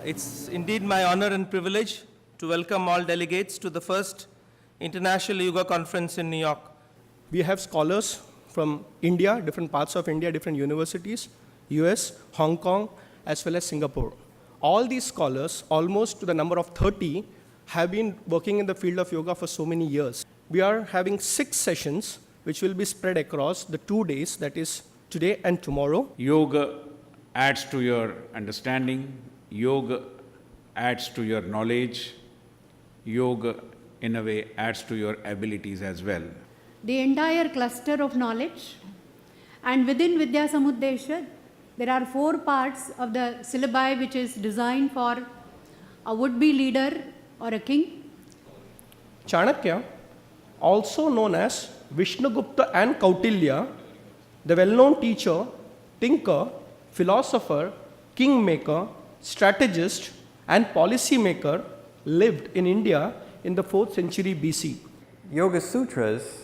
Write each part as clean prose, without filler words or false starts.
It's indeed my honor and privilege to welcome all delegates to the first International Yoga Conference in New York. We have scholars from India, different parts of India, different universities, US, Hong Kong, as well as Singapore. All these scholars, almost to the number of 30, have been working in the field of yoga for so many years. We are having 6 sessions, which will be spread across the 2 days, that is today and tomorrow. Yoga adds to your understanding, yoga adds to your knowledge, yoga in a way adds to your abilities as well. The entire cluster of knowledge, and within Vidya Samuddesha, there are 4 parts of the syllabi which is designed for a would-be leader or a king. Chanakya, also known as Vishnugupta and Kautilya, the well-known teacher, thinker, philosopher, kingmaker, strategist, and policymaker, lived in India in the 4th century BC. Yoga Sutras,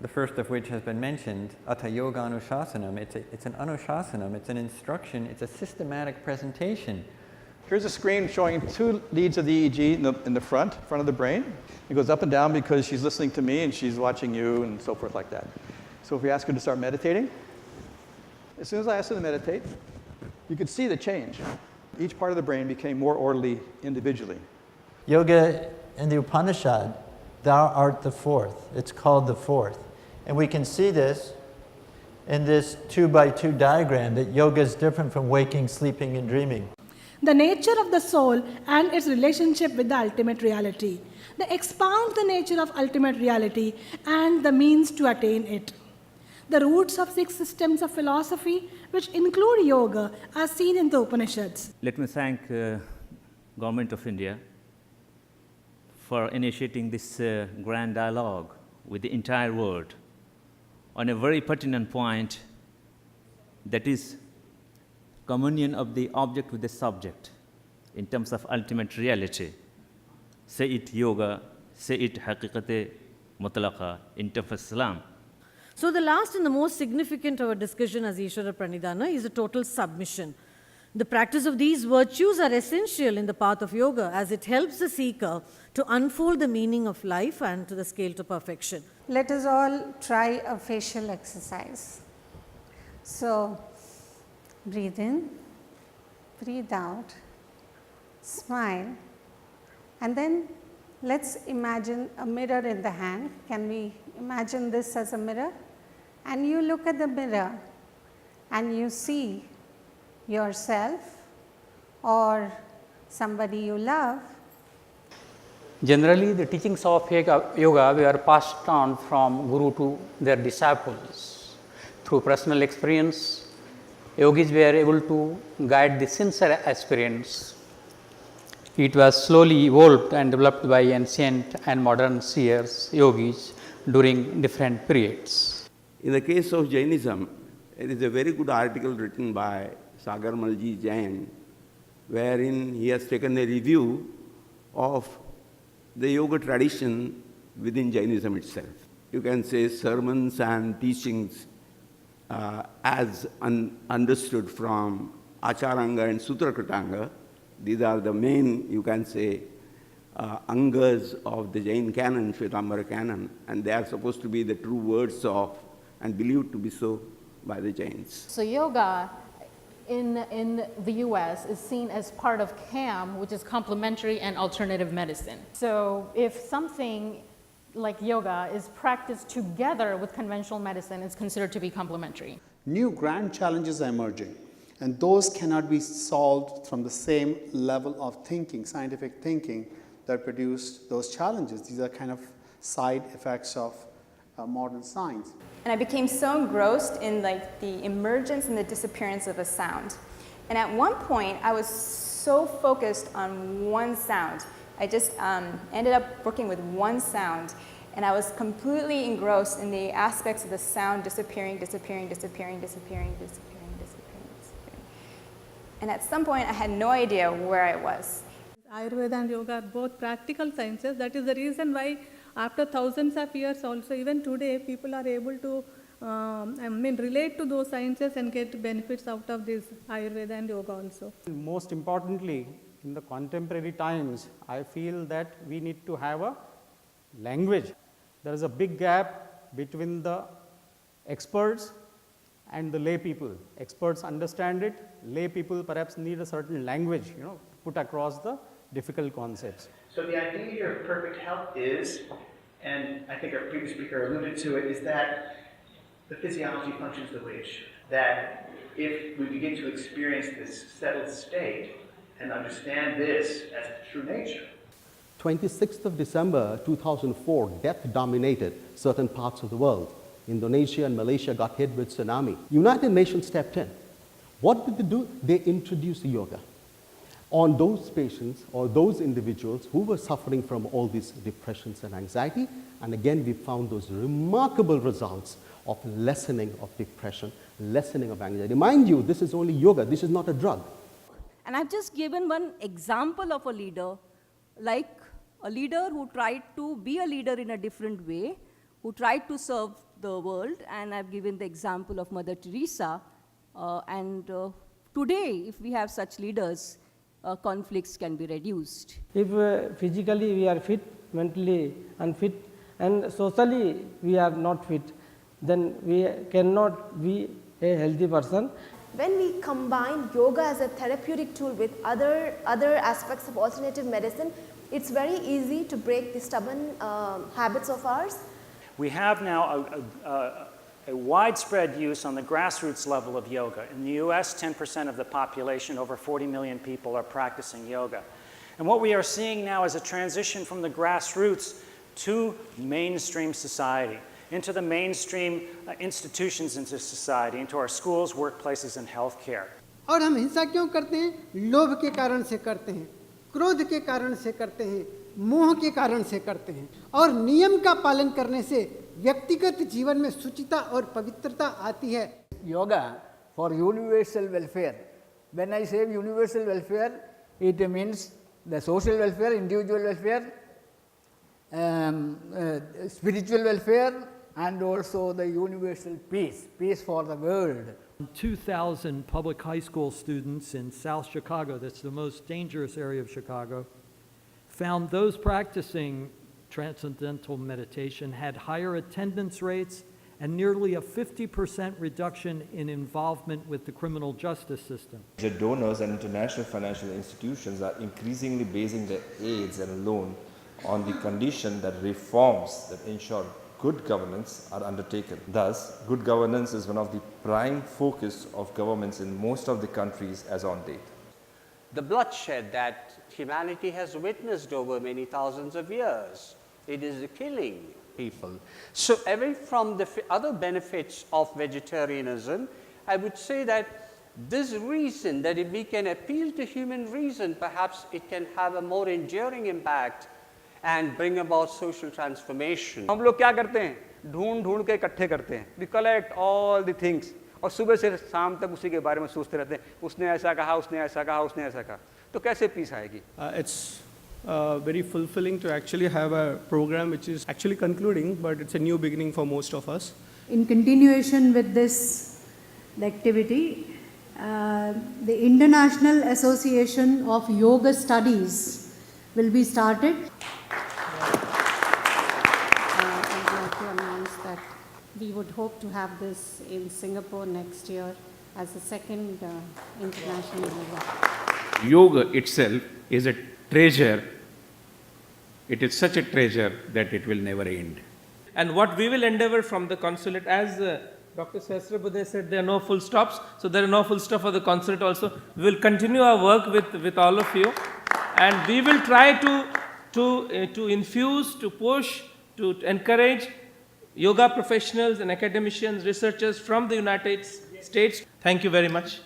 the first of which has been mentioned, Atha Yoga Anushasanam, it's an Anushasanam, it's an instruction, it's a systematic presentation. Here's a screen showing 2 leads of the EEG in the front of the brain. It goes up and down because she's listening to me and she's watching you and so forth like that. So if we ask her to start meditating, as soon as I asked her to meditate, you could see the change. Each part of the brain became more orderly individually. Yoga in the Upanishad, thou art the fourth. It's called the fourth. And we can see this in this 2x2 diagram, that yoga is different from waking, sleeping, and dreaming. The nature of the soul and its relationship with the ultimate reality. They expound the nature of ultimate reality and the means to attain it. The roots of 6 systems of philosophy, which include yoga, are seen in the Upanishads. Let me thank Government of India for initiating this grand dialogue with the entire world on a very pertinent point, that is communion of the object with the subject in terms of ultimate reality. Say it yoga, say it haqiqat-e mutlaqa in terms of Islam. So the last and the most significant of our discussion as Ishvara Pranidhana is a total submission. The practice of these virtues are essential in the path of yoga, as it helps the seeker to unfold the meaning of life and to the scale to perfection. Let us all try a facial exercise. So breathe in, breathe out, smile, and then let's imagine a mirror in the hand. Can we imagine this as a mirror? And you look at the mirror and you see yourself or somebody you love. Generally, the teachings of yoga were passed on from guru to their disciples. Through personal experience, yogis were able to guide the sincere aspirants. It was slowly evolved and developed by ancient and modern seers, yogis, during different periods. In the case of Jainism, it is a very good article written by Sagarmalji Jain, wherein he has taken a review of the yoga tradition within Jainism itself. You can say sermons and teachings as understood from Acharanga and Sutrakritanga. These are the main, you can say, angas of the Jain canon, Shvetambara canon, and they are supposed to be the true words of, and believed to be so by the Jains. So yoga in the US is seen as part of CAM, which is complementary and alternative medicine. So if something like yoga is practiced together with conventional medicine, it's considered to be complementary. New grand challenges are emerging, and those cannot be solved from the same level of thinking, scientific thinking, that produced those challenges. These are kind of side effects of modern science. And I became so engrossed in the emergence and the disappearance of a sound. And at one point, I was so focused on one sound. I just ended up working with one sound, and I was completely engrossed in the aspects of the sound disappearing, disappearing, disappearing, disappearing, disappearing, disappearing, disappearing. And at some point, I had no idea where I was. Ayurveda and yoga are both practical sciences. That is the reason why after thousands of years also, even today, people are able to relate to those sciences and get benefits out of this Ayurveda and yoga also. Most importantly, in the contemporary times, I feel that we need to have a language. There is a big gap between the experts and the lay people. Experts understand it, lay people perhaps need a certain language, put across the difficult concepts. So the idea here of perfect health is, and I think our previous speaker alluded to it, is that the physiology functions the way it should. That if we begin to experience this settled state and understand this as true nature. 26th of December 2004, death dominated certain parts of the world. Indonesia and Malaysia got hit with tsunami. United Nations stepped in. What did they do? They introduced yoga on those patients or those individuals who were suffering from all these depressions and anxiety. And again, we found those remarkable results of lessening of depression, lessening of anxiety. Mind you, this is only yoga. This is not a drug. And I've just given one example of a leader, like a leader who tried to be a leader in a different way, who tried to serve the world, and I've given the example of Mother Teresa. Today, if we have such leaders, conflicts can be reduced. If physically we are fit, mentally unfit, and socially we are not fit, then we cannot be a healthy person. When we combine yoga as a therapeutic tool with other aspects of alternative medicine, it's very easy to break the stubborn habits of ours. We have now a widespread use on the grassroots level of yoga. In the US, 10% of the population, over 40 million people, are practicing yoga. And what we are seeing now is a transition from the grassroots to mainstream society, into the mainstream institutions into society, into our schools, workplaces, and healthcare. और हम हिंसा क्यों करते हैं? लोभ के कारण से करते हैं, क्रोध के कारण से करते हैं, मोह के कारण से करते हैं, और नियम का पालन करने से व्यक्तिगत जीवन में शुचिता और पवित्रता आती है. Yoga for universal welfare. When I say universal welfare, it means the social welfare, individual welfare, spiritual welfare, and also the universal peace, peace for the world. 2,000 public high school students in South Chicago, that's the most dangerous area of Chicago, found those practicing transcendental meditation had higher attendance rates and nearly a 50% reduction in involvement with the criminal justice system. Major donors and international financial institutions are increasingly basing their aids and loan on the condition that reforms that ensure good governance are undertaken. Thus, good governance is one of the prime focus of governments in most of the countries as on date. The bloodshed that humanity has witnessed over many thousands of years, it is killing people. So away from the other benefits of vegetarianism, I would say that this reason, that if we can appeal to human reason, perhaps it can have a more enduring impact and bring about social transformation. हम लोग क्या करते हैं? ढूंढ के इकट्ठे करते हैं. We collect all the things और सुबह से शाम तक उसी के बारे में सोचते रहते हैं. उसने ऐसा कहा, उसने ऐसा कहा, उसने ऐसा कहा. तो कैसे पीस आएगी? It's very fulfilling to actually have a program which is actually concluding, but it's a new beginning for most of us. In continuation with this activity, the International Association of Yoga Studies will be started. I'd like to announce that we would hope to have this in Singapore next year as the second international yoga. Yoga itself is a treasure. It is such a treasure that it will never end. And what we will endeavor from the consulate, as Dr. Sahasrabudhe said, there are no full stops, so there are no full stop for the consulate also. We will continue our work with all of you, and we will try to infuse, to push, to encourage yoga professionals and academicians, researchers from the United States. Thank you very much.